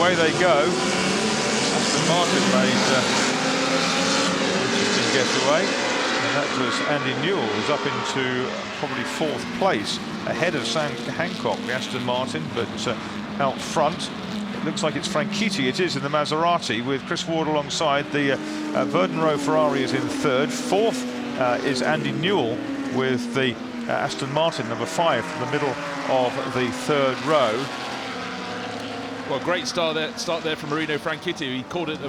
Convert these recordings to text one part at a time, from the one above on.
away they go. Aston Martin made interesting getaway, and that was Andy Newell, who's up into probably 4th place, ahead of Sam Hancock, the Aston Martin, but out front. It looks like it's Franchitti, it is, in the Maserati, with Chris Ward alongside. The VERDON-ROE Ferrari is in 3rd. 4th is Andy Newell with the Aston Martin, number 5, in the middle of the 3rd row. Well, great start there from Marino Franchitti. He called it a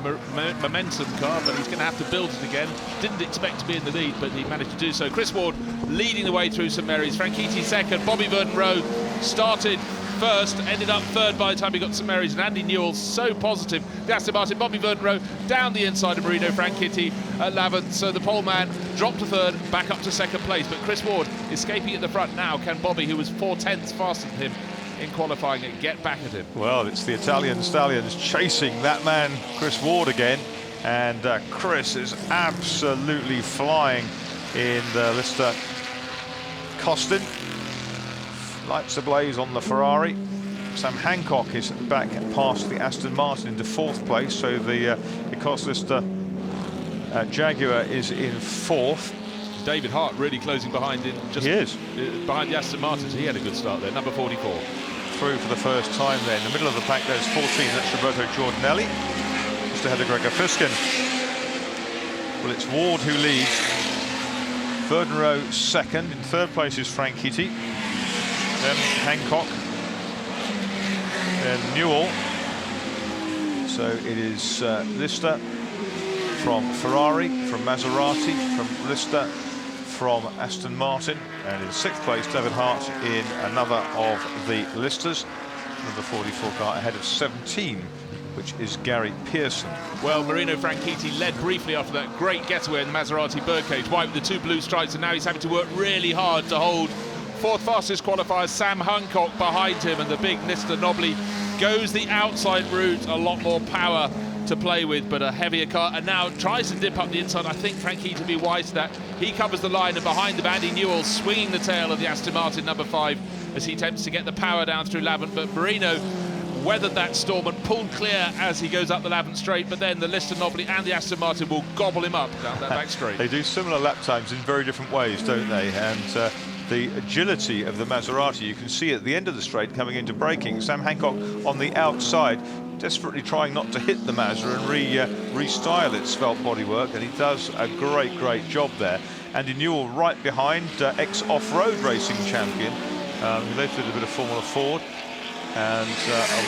momentum car, but he's going to have to build it again. Didn't expect to be in the lead, but he managed to do so. Chris Ward leading the way through St Mary's. Franchitti 2nd. Bobby VERDON-ROE started 1st, ended up 3rd by the time he got to St Mary's. And Andy Newell so positive. The Aston Martin, Bobby VERDON-ROE down the inside of Marino Franchitti at 11th. So the pole man dropped to 3rd, back up to 2nd place. But Chris Ward escaping at the front now. Can Bobby, who was 4/10ths faster than him in qualifying, it get back at him? Well, it's the Italian stallions chasing that man, Chris Ward, again. And Chris is absolutely flying in the Lister Costin. Lights ablaze on the Ferrari. Sam Hancock is back past the Aston Martin into 4th place, so the Lister Jaguar is in 4th. David Hart really closing behind in behind the Aston Martin. So he had a good start there, number 44. Through for the first time there. In the middle of the pack, there's 14, that's Roberto Giordinelli. Just ahead of Gregor Fiskin. Well, it's Ward who leads. VERDON-ROE 2nd. In 3rd place is Franchitti. Then Hancock. Then Newell. So it is Lister from Ferrari, from Maserati, from Lister, from Aston Martin, and in 6th place David Hart in another of the Listers, number 44 car, ahead of 17, which is Gary Pearson. Well, Marino Franchitti led briefly after that great getaway in the Maserati birdcage, wiped the 2 blue stripes, and now he's having to work really hard to hold 4th fastest qualifier Sam Hancock behind him, and the big Lister Nobly goes the outside route, a lot more power to play with, but a heavier car, and now tries to dip up the inside. I think Franchitti to be wise to that. He covers the line, and behind him Andy Newell swinging the tail of the Aston Martin number 5 as he attempts to get the power down through Lavant, but Marino weathered that storm and pulled clear as he goes up the Lavant straight, but then the Lister Nobly and the Aston Martin will gobble him up down that back straight. They do similar lap times in very different ways, don't they? And the agility of the Maserati, you can see at the end of the straight coming into braking. Sam Hancock on the outside, desperately trying not to hit the Mazda and restyle its svelte bodywork, and he does a great job there. Andy Newell right behind, ex-off-road racing champion, who later did a bit of Formula Ford, and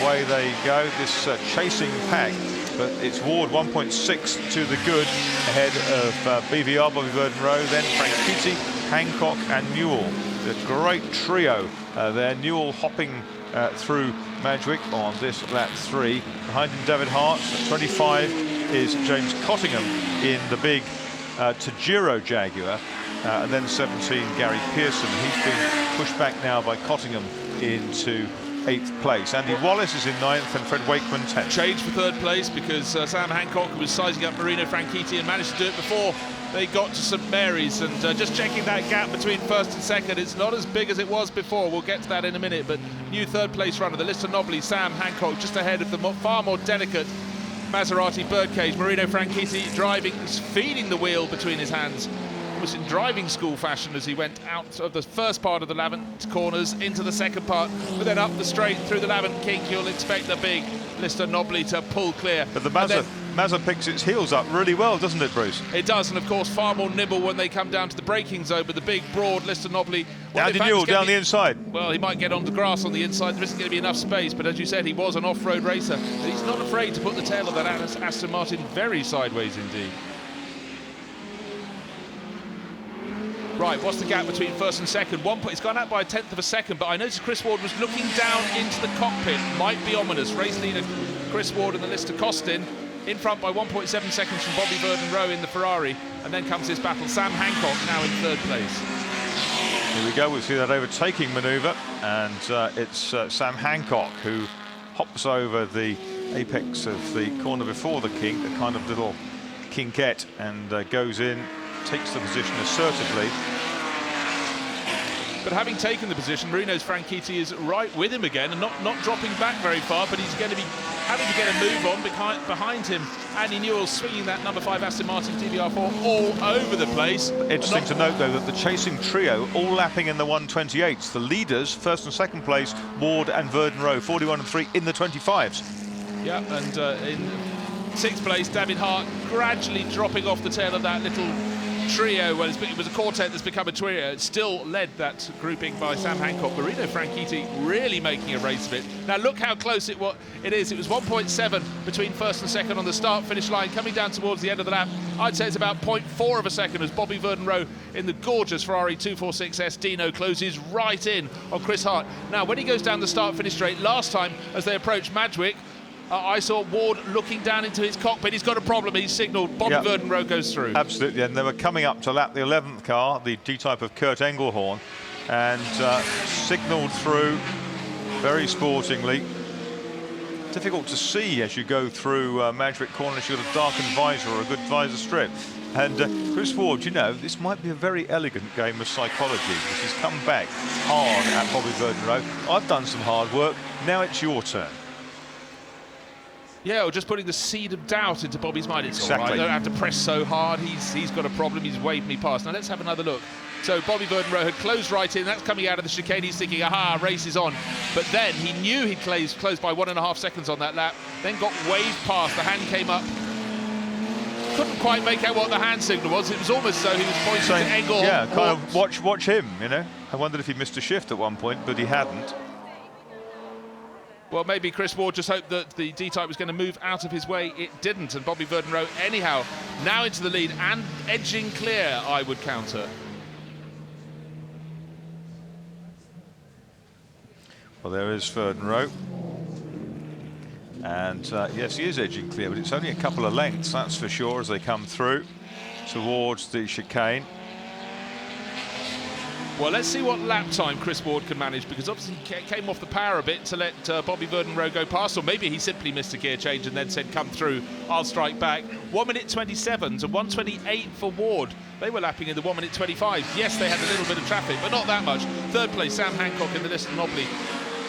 away they go, this chasing pack. But it's Ward 1.6 to the good, ahead of BVR, Bobby VERDON-ROE, then Franchitti, Hancock and Newell. The great trio there. Newell hopping through Madgwick on this lap 3. Behind him David Hart. At 25 is James Cottingham in the big Tajiro Jaguar. And then 17, Gary Pearson. He's been pushed back now by Cottingham into 8th place. Andy Wallace is in 9th and Fred Wakeman 10th. Change for 3rd place because Sam Hancock was sizing up Marino Franchitti and managed to do it before they got to St Mary's, and just checking that gap between 1st and 2nd, it's not as big as it was before. We'll get to that in a minute, but new 3rd place runner, the Lister Nobly, Sam Hancock, just ahead of the far more delicate Maserati birdcage. Marino Franchitti driving, feeding the wheel between his hands, almost in driving school fashion as he went out of the first part of the Lavant corners into the second part, but then up the straight through the Lavant kink. You'll expect the big Lister Nobly to pull clear. But the Mazda picks its heels up really well, doesn't it, Bruce? It does, and of course far more nimble when they come down to the braking zone, but the big, broad Lister Nobly... Well, Andy Newell down the inside. Well, he might get onto grass on the inside. There isn't going to be enough space, but as you said, he was an off-road racer. But he's not afraid to put the tail of that Aston Martin very sideways indeed. Right, what's the gap between 1st and 2nd? It's gone out by 1/10 of a second, but I noticed Chris Ward was looking down into the cockpit. Might be ominous. Race leader Chris Ward and the Lister Costin in front by 1.7 seconds from Bobby VERDON-ROE in the Ferrari, and then comes this battle. Sam Hancock now in 3rd place. Here we go, we see that overtaking manoeuvre, and it's Sam Hancock who hops over the apex of the corner before the kink, the kind of little kinkette, and goes in, takes the position assertively. But having taken the position, Marino's Franchitti is right with him again, and not dropping back very far, but he's going to be having to get a move on behind him. Andy Newell swinging that number 5 Aston Martin DBR4 all over the place. Interesting to note, though, that the chasing trio all lapping in the 128s. The leaders, first and second place, Ward and Verdon-ROE, 41 and 3 in the 25s. Yeah, and in 6th place, David Hart gradually dropping off the tail of that little trio. Well, it was a quartet that's become a trio. It still led that grouping by Sam Hancock. Marino Franchitti really making a race of it. Now look how close it is. It was 1.7 between first and second on the start-finish line. Coming down towards the end of the lap, I'd say it's about 0.4 of a second as Bobby Verdon-ROE in the gorgeous Ferrari 246S Dino closes right in on Chris Hart. Now, when he goes down the start-finish straight last time as they approach Madgwick, I saw Ward looking down into his cockpit. He's got a problem. He's signalled. Bobby Verdon-ROE goes through. Absolutely, and they were coming up to lap the 11th car, the D-type of Kurt Engelhorn, and signalled through very sportingly. Difficult to see as you go through Madgwick Corner unless you've got a darkened visor or a good visor strip. And Chris Ward, you know, this might be a very elegant game of psychology, which has come back hard at Bobby Verdon-ROE. I've done some hard work. Now it's your turn. Yeah, or just putting the seed of doubt into Bobby's mind. It's exactly. all right, I don't have to press so hard. He's got a problem. He's waved me past. Now let's have another look. So Bobby Verdon-ROE had closed right in. That's coming out of the chicane. He's thinking, aha, race is on. But then he knew he'd closed by 1.5 seconds on that lap. Then got waved past. The hand came up. Couldn't quite make out what the hand signal was. It was almost so he was pointing to Engel. Yeah, kind of watch him, you know. I wondered if he missed a shift at one point, but he hadn't. Well, maybe Chris Ward just hoped that the D-Type was going to move out of his way. It didn't, and Bobby Verdon-ROE anyhow now into the lead and edging clear, I would counter. Well, there is Verdon-ROE. And yes, he is edging clear, but it's only a couple of lengths, that's for sure, as they come through towards the chicane. Well, let's see what lap time Chris Ward can manage, because obviously he came off the power a bit to let Bobby Verdon-ROE go past, or maybe he simply missed a gear change and then said, come through, I'll strike back. 1 minute 27 to 1:28 for Ward. They were lapping in the 1 minute 25. Yes, they had a little bit of traffic, but not that much. 3rd place, Sam Hancock in the list of Mobley,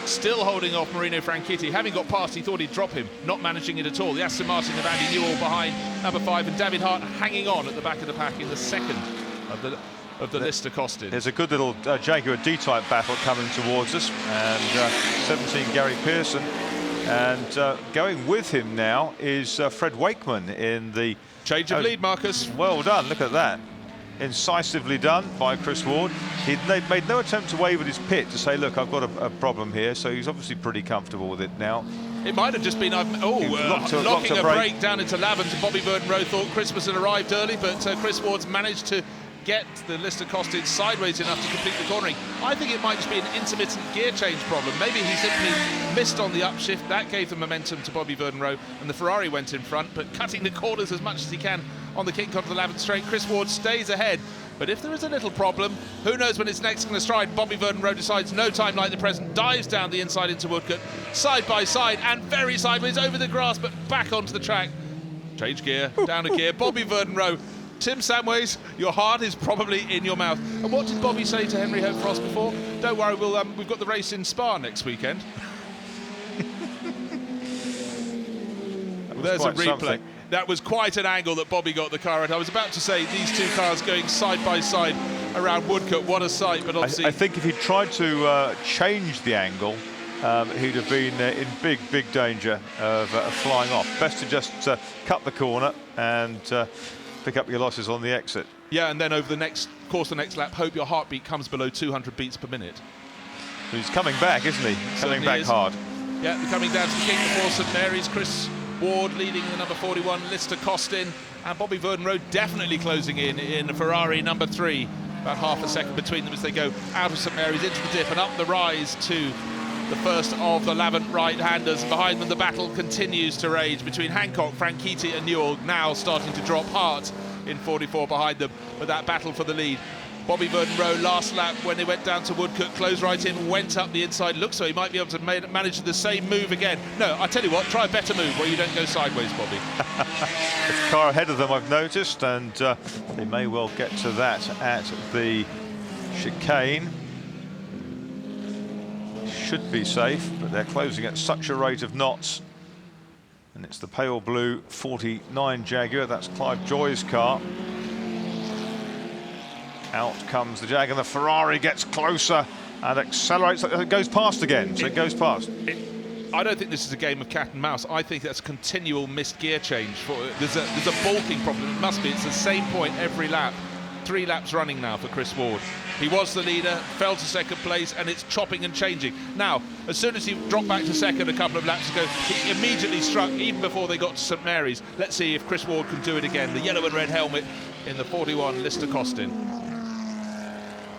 still holding off Marino Franchitti. Having got past, he thought he'd drop him, not managing it at all. The Aston Martin of Andy Newell behind number 5, and David Hart hanging on at the back of the pack in the second of the list accosted. There's a good little Jaguar D-type battle coming towards us, and 17 Gary Pearson, and going with him now is Fred Wakeman in the change of lead, Marcus. Well done, look at that. Incisively done by Chris Ward. He'd made no attempt to wave at his pit to say, look, I've got a problem here, so he's obviously pretty comfortable with it now. It might have just been locking a brake down into Lavant, and Bobby Verdon-ROE thought Christmas had arrived early, but Chris Ward's managed to get the list accosted sideways enough to complete the cornering. I think it might just be an intermittent gear change problem. Maybe he simply missed on the upshift. That gave the momentum to Bobby Verdon-ROE, and the Ferrari went in front, but cutting the corners as much as he can on the kick onto the Lavant straight. Chris Ward stays ahead, but if there is a little problem, who knows when it's next going to stride. Bobby Verdon-ROE decides no time like the present, dives down the inside into Woodcote, side by side and very sideways over the grass, but back onto the track. Change gear, down a gear. Bobby Verdon-ROE. Tim Samways, your heart is probably in your mouth. And what did Bobby say to Henry Hope Frost before? Don't worry, we've got the race in Spa next weekend. There's a replay. Something. That was quite an angle that Bobby got the car at. I was about to say these two cars going side by side around Woodcote. What a sight! But obviously, I think if he tried to change the angle, he'd have been in big danger of flying off. Best to just cut the corner and pick up your losses on the exit. Yeah, and then over the next lap, hope your heartbeat comes below 200 beats per minute. He's coming back, isn't he? Coming back hard. Yeah, they're coming down to the gate before St Mary's. Chris Ward leading the number 41, Lister Costin, and Bobby Verdon-ROE definitely closing in Ferrari number 3. About half a second between them as they go out of St Mary's into the dip and up the rise to the first of the Lavant right-handers. Behind them, the battle continues to rage between Hancock, Franchitti and Newell, now starting to drop Hart in 44 behind them, but that battle for the lead. Bobby Verdon-ROE last lap when they went down to Woodcote, closed right in, went up the inside. Looks so he might be able to manage the same move again. No, I tell you what, try a better move where you don't go sideways, Bobby. There's a car ahead of them, I've noticed, and they may well get to that at the chicane. Should be safe, but they're closing at such a rate of knots And it's the pale blue 49 Jaguar. That's Clive Joy's car. Out comes the Jag, and the Ferrari gets closer and accelerates. It goes past again, so it goes past. I don't think this is a game of cat and mouse. I think that's a continual missed gear change. There's a balking problem. It must be. It's the same point every lap. 3 laps running now for Chris Ward. He was the leader, fell to second place, and it's chopping and changing. Now, as soon as he dropped back to second a couple of laps ago, he immediately struck, even before they got to St Mary's. Let's see if Chris Ward can do it again. The yellow and red helmet in the 41 Lister Costin.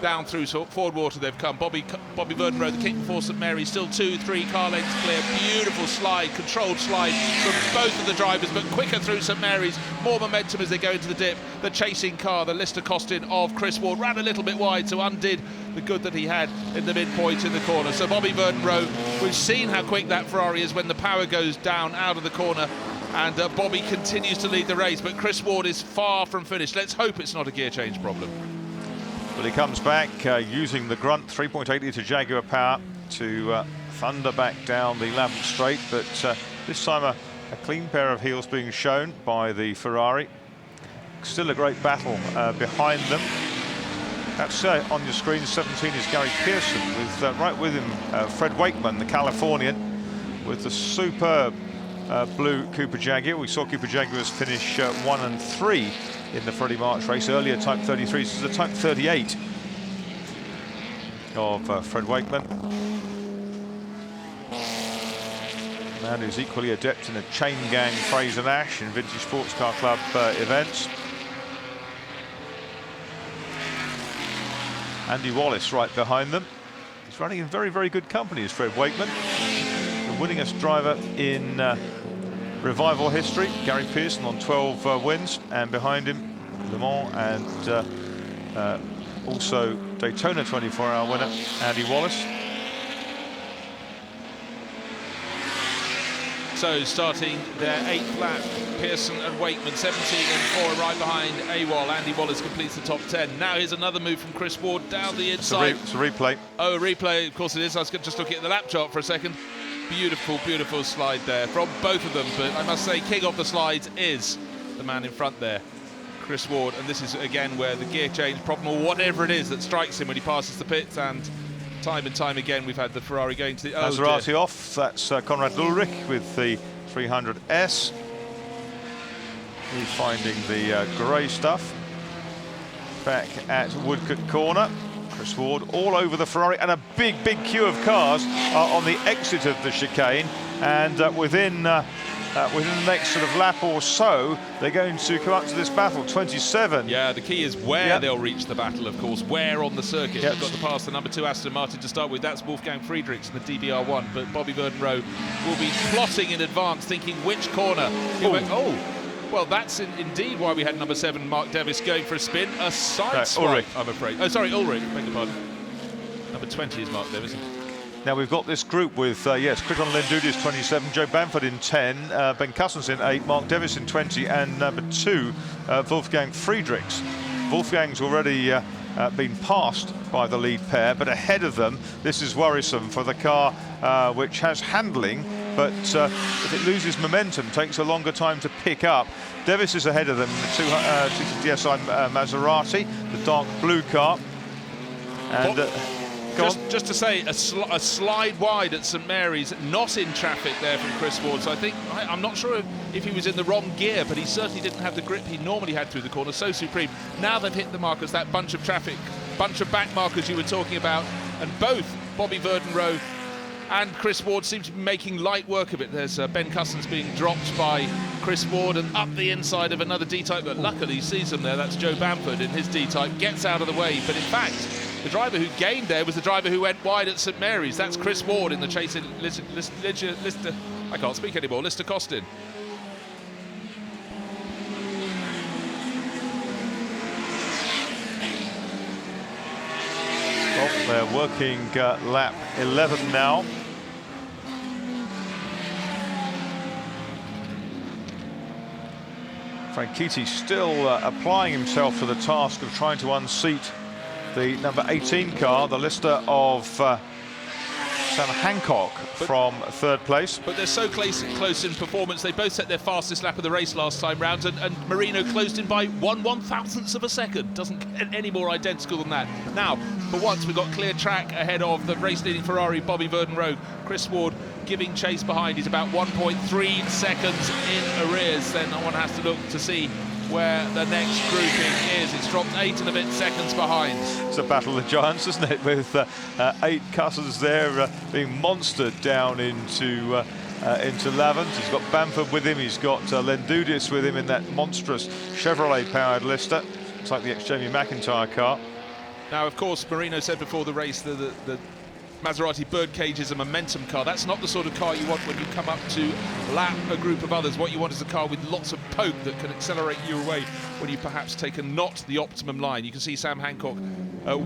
Down through Ford Water they've come. Bobby VERDON-ROE, the kick before St Mary's, still 2-3 car lengths clear. Beautiful slide, controlled slide from both of the drivers, but quicker through St Mary's. More momentum as they go into the dip. The chasing car, the Lister Costin of Chris Ward, ran a little bit wide, so undid the good that he had in the midpoint in the corner. So Bobby VERDON-ROE, we've seen how quick that Ferrari is when the power goes down out of the corner. And Bobby continues to lead the race, but Chris Ward is far from finished. Let's hope it's not a gear change problem. But he comes back using the grunt 3.8 litre Jaguar power to thunder back down the Lavant straight, but this time a clean pair of heels being shown by the Ferrari. Still a great battle behind them. That's on your screen. 17 is Gary Pearson, with right with him Fred Wakeman, the Californian, with the superb blue Cooper Jaguar. We saw Cooper Jaguars finish 1 and 3 in the Freddie March race earlier. Type 33, this is the Type 38 of Fred Wakeman. Man who's equally adept in a chain gang Fraser Nash in Vintage Sports Car Club events. Andy Wallace right behind them. He's running in very, very good company, is Fred Wakeman. The winningest driver in Revival history. Gary Pearson on 12 wins, and behind him Le Mans and also Daytona 24-hour winner Andy Wallace. So starting their 8th lap, Pearson and Wakeman, 17 and 4 right behind AWOL. Andy Wallace completes the top 10. Now here's another move from Chris Ward down the inside. It's a replay. Oh, a replay, of course it is. I was just looking at the lap chart for a second. Beautiful, beautiful slide there from both of them, but I must say king of the slides is the man in front there, Chris Ward, and this is again where the gear change problem, or whatever it is that strikes him when he passes the pits, and time again we've had the Ferrari going to the Maserati off. That's Conrad Ulrich with the 300S. He's finding the grey stuff back at Woodcote Corner. Chris Ward all over the Ferrari, and a big queue of cars on the exit of the chicane, and within the next sort of lap or so they're going to come up to this battle. 27. Yeah, the key is where they'll reach the battle, of course, where on the circuit. They've got to pass the number 2 Aston Martin to start with. That's Wolfgang Friedrichs in the DBR1, but Bobby VERDON-ROE will be plotting in advance, thinking which corner he went. Well, that's indeed why we had number 7, Mark Davis, going for a spin. A side swipe, I'm afraid. Oh, sorry, Ulrich, beg your pardon. Number 20 is Mark Davis. Now we've got this group with, yes, Criton Lendoudis 27, Joe Bamford in 10, Ben Cousins in 8, Mark Davis in 20, and number 2, Wolfgang Friedrichs. Wolfgang's already been passed by the lead pair, but ahead of them, this is worrisome for the car which has handling, but if it loses momentum, takes a longer time to pick up. Davis is ahead of them, the 2 DSI Maserati, the dark blue car. And just to say, a slide wide at St Mary's, not in traffic there from Chris Ward. So I think, I'm not sure if he was in the wrong gear, but he certainly didn't have the grip he normally had through the corner. So supreme. Now they've hit the markers, that bunch of traffic, bunch of back markers you were talking about, and both Bobby VERDON-ROE and Chris Ward seem to be making light work of it. There's Ben Cousins being dropped by Chris Ward and up the inside of another D-type, but luckily he sees him there. That's Joe Bamford in his D-type, gets out of the way, but in fact the driver who gained there was the driver who went wide at St Mary's. That's Chris Ward in the chasing Lister Costin. Well, they're working lap 11 now. Franchitti still applying himself to the task of trying to unseat the number 18 car, the Lister of Sam Hancock from third place. But they're so close in performance. They both set their fastest lap of the race last time round, and Marino closed in by 1/1000th of a second. Doesn't get any more identical than that. Now, for once, we've got clear track ahead of the race-leading Ferrari, Bobby VERDON-ROE. Chris Ward giving chase behind. He's about 1.3 seconds in arrears. Then one has to look to see where the next grouping is. It's dropped 8 and a bit seconds behind. It's a battle of the giants, isn't it? With 8 cutters there being monstered down into Lavant. He's got Bamford with him. He's got Lendudis with him in that monstrous Chevrolet-powered Lister. It's like the ex-Jamie McIntyre car. Now, of course, Marino said before the race that the Maserati Birdcage is a momentum car. That's not the sort of car you want when you come up to lap a group of others. What you want is a car with lots of poke that can accelerate you away when you perhaps take a not the optimum line. You can see Sam Hancock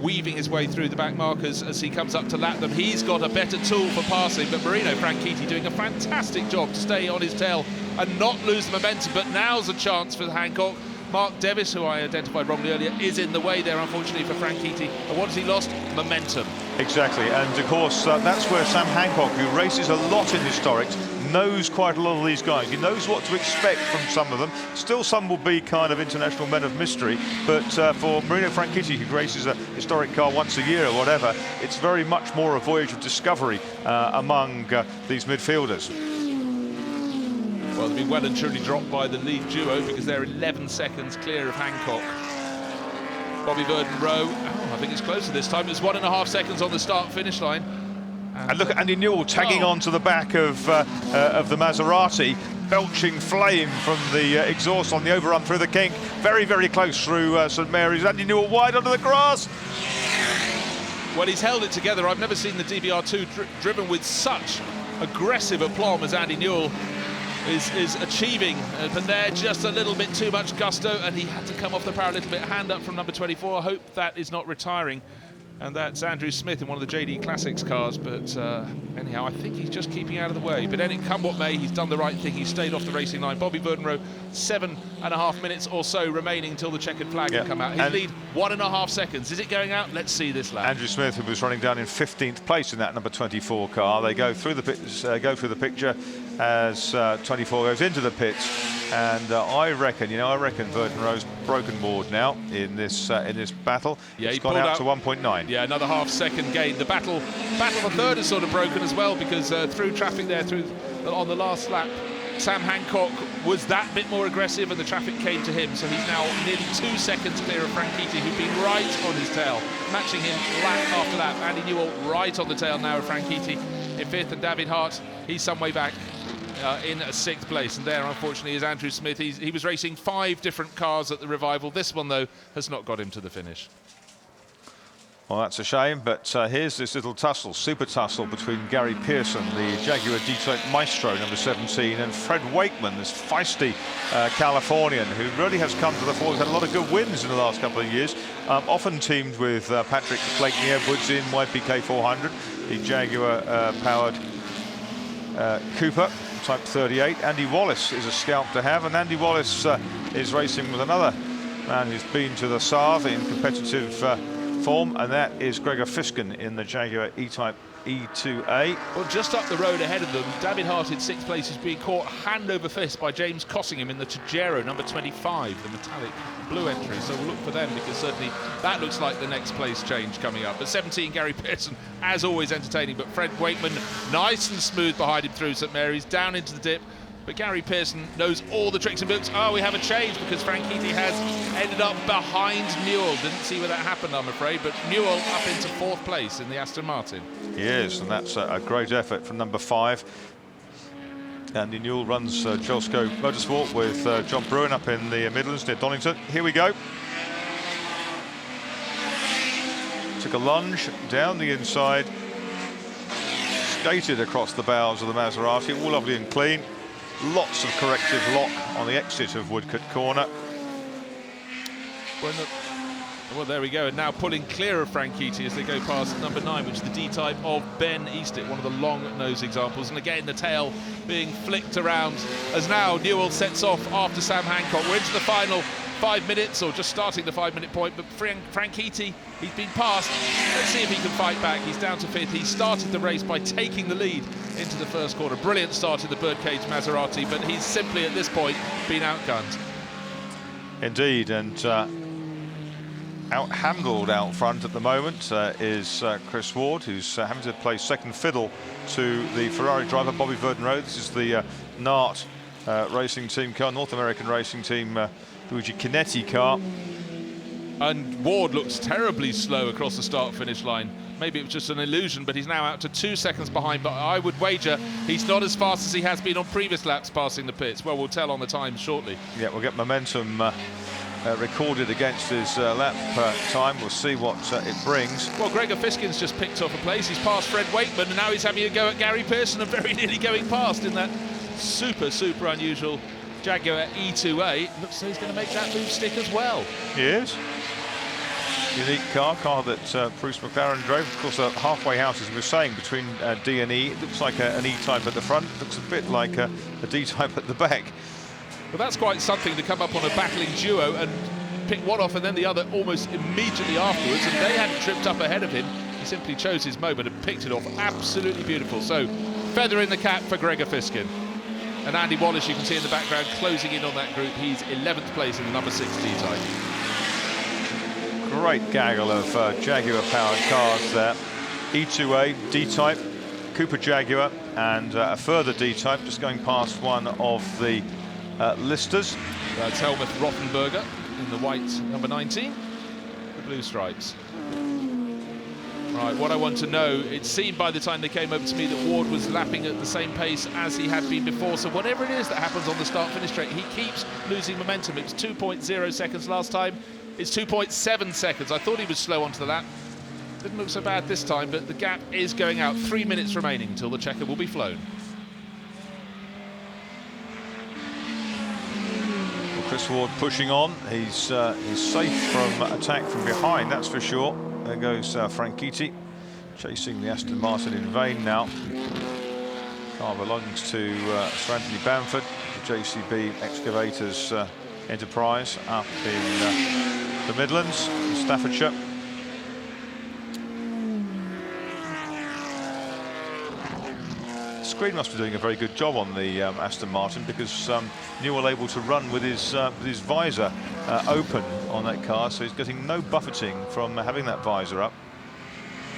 weaving his way through the back markers as he comes up to lap them. He's got a better tool for passing, but Marino Franchitti doing a fantastic job to stay on his tail and not lose the momentum. But now's a chance for Hancock. Mark Davis, who I identified wrongly earlier, is in the way there, unfortunately, for Franchitti. And what has he lost? Momentum. Exactly, and of course, that's where Sam Hancock, who races a lot in historics, knows quite a lot of these guys. He knows what to expect from some of them. Still, some will be kind of international men of mystery, but for Marino Franchitti, who races a historic car once a year or whatever, it's very much more a voyage of discovery among these midfielders. Well, they've been well and truly dropped by the lead duo because they're 11 seconds clear of Hancock. Bobby VERDON-ROE, I think it's closer this time. It's 1.5 seconds on the start-finish line. And look at Andy Newell tagging on to the back of the Maserati, belching flame from the exhaust on the overrun through the kink. Very, very close through St Mary's. Andy Newell wide onto the grass. Well, he's held it together. I've never seen the DBR2 driven with such aggressive aplomb as Andy Newell is achieving, but there just a little bit too much gusto, and he had to come off the power a little bit. Hand up from number 24. I hope that is not retiring, and that's Andrew Smith in one of the JD Classics cars. But anyhow, I think he's just keeping out of the way. But come what may, he's done the right thing. He's stayed off the racing line. Bobby VERDON-ROE, 7.5 minutes or so remaining until the checkered flag can come out. His lead 1.5 seconds. Is it going out? Let's see this lap. Andrew Smith, who was running down in 15th place in that number 24 car. They go through the picture as 24 goes into the pits, and I reckon VERDON-ROE's broken board now in this battle. Yeah, he's gone out to 1.9. Yeah, another half-second gain. The battle for third is sort of broken as well, because through traffic there, on the last lap, Sam Hancock was that bit more aggressive, and the traffic came to him. So he's now nearly 2 seconds clear of Franchitti, who's been right on his tail, matching him lap after lap. Andy Newell right on the tail now of Franchitti in 5th, and David Hart, he's some way back in 6th place. And there, unfortunately, is Andrew Smith. He was racing 5 different cars at the revival. This one, though, has not got him to the finish. Well, that's a shame, but here's this little tussle, super tussle between Gary Pearson, the Jaguar Detroit Maestro, number 17, and Fred Wakeman, this feisty Californian, who really has come to the fore. He's had a lot of good wins in the last couple of years, often teamed with Patrick Blakeney-Edwards in YPK 400, the Jaguar-powered Cooper, Type 38. Andy Wallace is a scalp to have, and Andy Wallace is racing with another man who's been to the South in competitive form, and that is Gregor Fiskin in the Jaguar E-Type E2A. Well, just up the road ahead of them, David Hart in 6th place is being caught hand over fist by James Cottingham in the Tejero, number 25, the metallic blue entry. So we'll look for them, because certainly that looks like the next place change coming up. But 17, Gary Pearson, as always entertaining, but Fred Wakeman nice and smooth behind him through St Mary's, down into the dip. But Gary Pearson knows all the tricks and books. Oh, we have a change, because Franchitti has ended up behind Newell. Didn't see where that happened, I'm afraid, but Newell up into 4th place in the Aston Martin. He is, and that's a great effort from number 5. Andy Newell runs Josco Motorsport with John Bruin up in the Midlands near Donington. Here we go. Took a lunge down the inside, skated across the bows of the Maserati, all lovely and clean. Lots of corrective lock on the exit of Woodcote Corner. Well, there we go, and now pulling clear of Franchitti as they go past number 9, which is the D-Type of Ben Eastick, one of the long nose examples. And again, the tail being flicked around as now Newell sets off after Sam Hancock. We're into the final 5 minutes, or just starting the 5-minute point, but Franchitti, he's been passed. Let's see if he can fight back. He's down to 5th. He started the race by taking the lead into the first corner. Brilliant start in the birdcage Maserati, but he's simply at this point been outgunned. Indeed, and out-handled out front at the moment is Chris Ward, who's having to play second fiddle to the Ferrari driver, Bobby Verdon-ROE. This is the NART racing team car, North American racing team Luigi Chinetti car. And Ward looks terribly slow across the start-finish line. Maybe it was just an illusion, but he's now out to 2 seconds behind. But I would wager he's not as fast as he has been on previous laps passing the pits. Well, we'll tell on the time shortly. Yeah, we'll get momentum recorded against his lap time. We'll see what it brings. Well, Gregor Fiskin's just picked off a place. He's passed Fred Wakeman, and now he's having a go at Gary Pearson and very nearly going past in that super unusual Jaguar E2A. Looks like he's going to make that move stick as well. He is. Unique car that Bruce McLaren drove. Of course, a halfway house, as we were saying, between D and E. It looks like an E-type at the front. It looks a bit like a D-type at the back. Well, that's quite something to come up on a battling duo and pick one off and then the other almost immediately afterwards, and they hadn't tripped up ahead of him. He simply chose his moment and picked it off. Absolutely beautiful. So, feather in the cap for Gregor Fiskin. And Andy Wallace, you can see in the background, closing in on that group. He's 11th place in the number 6 D-type. Great gaggle of Jaguar-powered cars there. E2A, D-type, Cooper Jaguar, and a further D-type, just going past one of the listers. That's Helmut Rothenberger in the white number 19, the blue stripes. Right, what I want to know, it seemed by the time they came over to me that Ward was lapping at the same pace as he had been before, so whatever it is that happens on the start-finish straight, he keeps losing momentum. It was 2.0 seconds last time, it's 2.7 seconds. I thought he was slow onto the lap. Didn't look so bad this time, but the gap is going out. 3 minutes remaining until the checker will be flown. Chris Ward pushing on. He's safe from attack from behind, that's for sure. There goes Franchitti, chasing the Aston Martin in vain now. Car belongs to Sir Anthony Bamford, the JCB Excavators enterprise up in the Midlands, in Staffordshire. Screen must be doing a very good job on the Aston Martin, because Newell able to run with his visor open on that car, so he's getting no buffeting from having that visor up.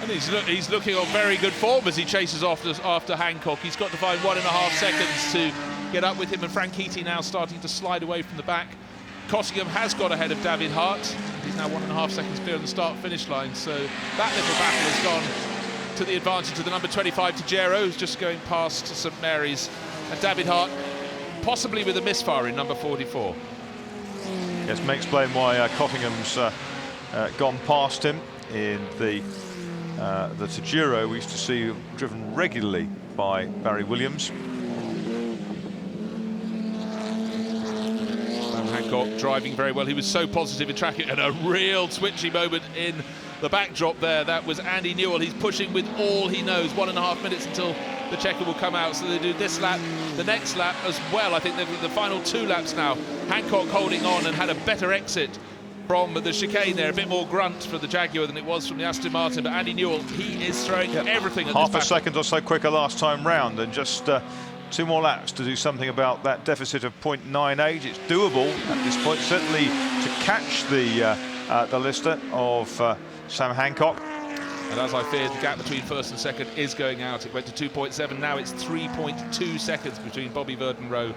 And he's looking on very good form as he chases after Hancock. He's got to find 1.5 seconds to get up with him, and Franchitti now starting to slide away from the back. Cottingham has got ahead of David Hart. He's now 1.5 seconds clear on the start-finish line, so that little battle has gone to the advantage of the number 25 Tajero, who's just going past St Mary's, and David Hart possibly with a misfire in number 44. Yes, may explain why Cottingham's gone past him in the Tajero we used to see driven regularly by Barry Williams. Hancock driving very well. He was so positive in tracking, and a real twitchy moment in the backdrop there. That was Andy Newell. He's pushing with all he knows. 1.5 minutes until the checker will come out. So they do this lap, the next lap as well. I think they've the final 2 laps now. Hancock holding on and had a better exit from the chicane there. A bit more grunt for the Jaguar than it was from the Aston Martin. But Andy Newell, he is throwing everything at half this a second or so quicker last time round, and just 2 more laps to do something about that deficit of 0.98. It's doable at this point, certainly to catch the lister of Sam Hancock. And as I feared, the gap between first and second is going out. It went to 2.7. Now it's 3.2 seconds between Bobby Verdon-ROE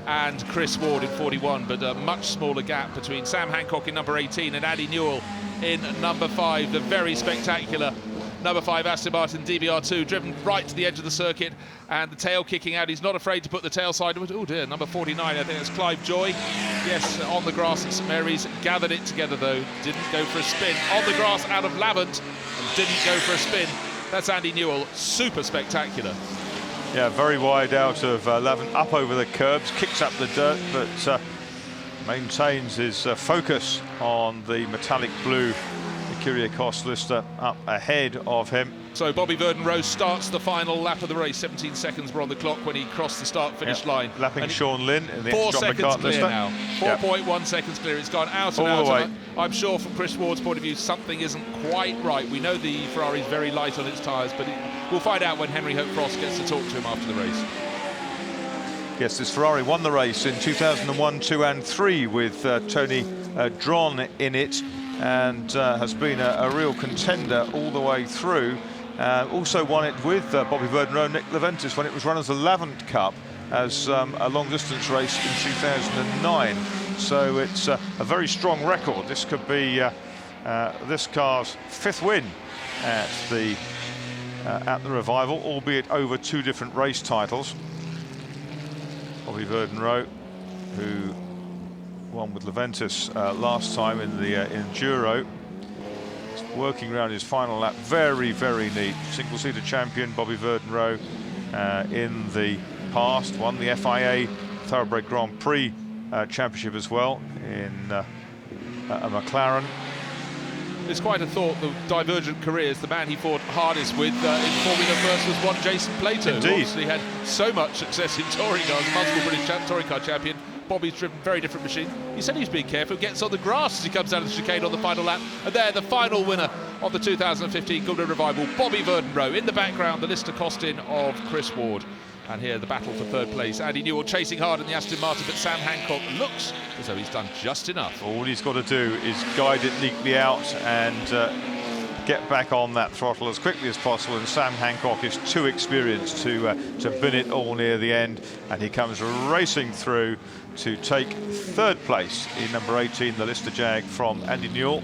and Chris Ward in 41, but a much smaller gap between Sam Hancock in number 18 and Andy Newell in number 5. The very spectacular number 5 Aston Martin DBR2, driven right to the edge of the circuit, and the tail kicking out. He's not afraid to put the tail side. Oh dear, number 49, I think that's Clive Joy. Yes, on the grass at St Mary's, gathered it together though, didn't go for a spin. On the grass out of Lavant, and didn't go for a spin. That's Andy Newell, super spectacular. Yeah, very wide out of Lavant, up over the curbs, kicks up the dirt, but maintains his focus on the metallic blue Kyrgios Lister up ahead of him. So Bobby Verdon-ROE starts the final lap of the race. 17 seconds were on the clock when he crossed the start-finish line. Lapping Sean Lynn in the 4 seconds clear Lister. now. 4.1 seconds clear. It's gone out and All the out. way. I'm sure from Chris Ward's point of view, something isn't quite right. We know the Ferrari's very light on its tyres, but we'll find out when Henry Hope Frost gets to talk to him after the race. Yes, this Ferrari won the race in 2001, 2 and 3 with Tony Dron in it, and has been a real contender all the way through. Also won it with Bobby Verdon-ROE and Nick Leventis when it was run as the Lavant Cup as a long-distance race in 2009. So it's a very strong record. This could be this car's 5th win at the Revival, albeit over 2 different race titles. Bobby Verdon-ROE, who won with Leventis last time in the Enduro. Working around his final lap, very, very neat. Single-seater champion Bobby Verdon-ROE in the past, won the FIA Thoroughbred Grand Prix Championship as well in a McLaren. It's quite a thought, the divergent careers. The man he fought hardest with in Formula First was one Jason Plato. Indeed. Obviously had so much success in touring cars, multiple British touring car champion. Bobby's driven very different machine. He said he's being careful, gets on the grass as he comes out of the chicane on the final lap. And there, the final winner of the 2015 Goodwood Revival, Bobby Verdon-ROE. In the background, the Lister Costin of Chris Ward. And here, the battle for 3rd place. Andy Newell chasing hard in the Aston Martin, but Sam Hancock looks as though he's done just enough. All he's got to do is guide it neatly out and get back on that throttle as quickly as possible, and Sam Hancock is too experienced to bin it all near the end, and he comes racing through to take 3rd place in number 18, the Lister Jag from Andy Newell.